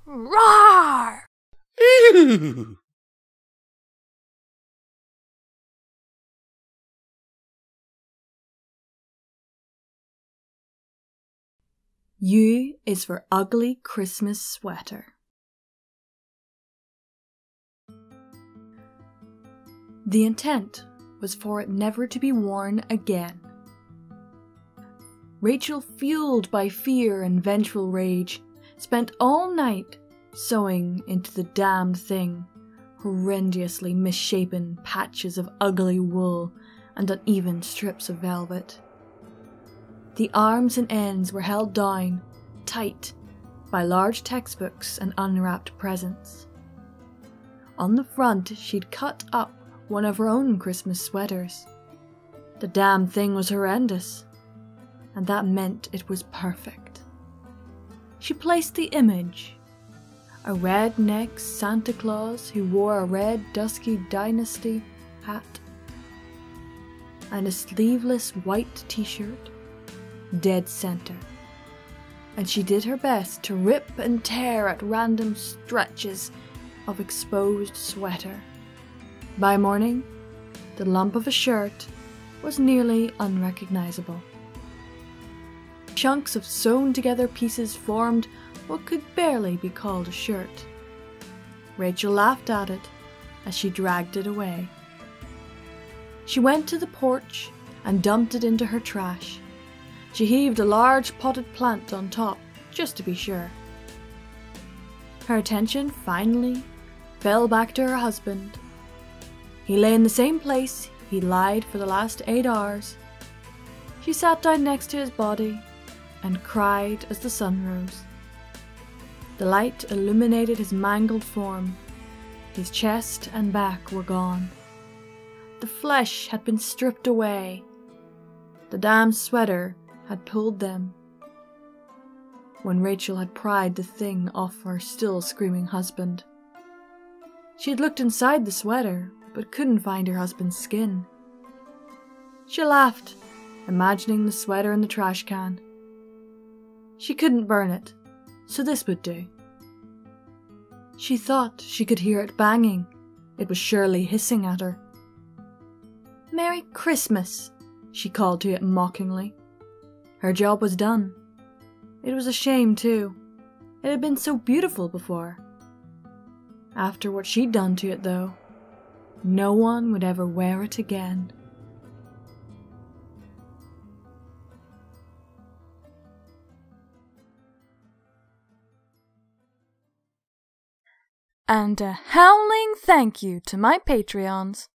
Roar! Ew. U is for ugly Christmas sweater. The intent was for it never to be worn again. Rachel, fueled by fear and vengeful rage, spent all night sewing into the damned thing horrendously misshapen patches of ugly wool and uneven strips of velvet. The arms and ends were held down, tight, by large textbooks and unwrapped presents. On the front she'd cut up one of her own Christmas sweaters. The damn thing was horrendous, and that meant it was perfect. She placed the image, a red-necked Santa Claus who wore a red dusky dynasty hat and a sleeveless white t-shirt, dead center, and she did her best to rip and tear at random stretches of exposed sweater. By morning, the lump of a shirt was nearly unrecognizable. Chunks of sewn-together pieces formed what could barely be called a shirt. Rachel laughed at it as she dragged it away. She went to the porch and dumped it into her trash. She heaved a large potted plant on top, just to be sure. Her attention finally fell back to her husband. He lay in the same place he'd lied for the last 8 hours. She sat down next to his body and cried as the sun rose. The light illuminated his mangled form. His chest and back were gone. The flesh had been stripped away. The damn sweater had pulled them. When Rachel had pried the thing off her still screaming husband, she had looked inside the sweater but couldn't find her husband's skin. She laughed, imagining the sweater in the trash can. She couldn't burn it, so this would do. She thought she could hear it banging. It was surely hissing at her. "Merry Christmas," she called to it mockingly. Her job was done. It was a shame, too. It had been so beautiful before. After what she'd done to it, though, no one would ever wear it again. And a howling thank you to my Patreons.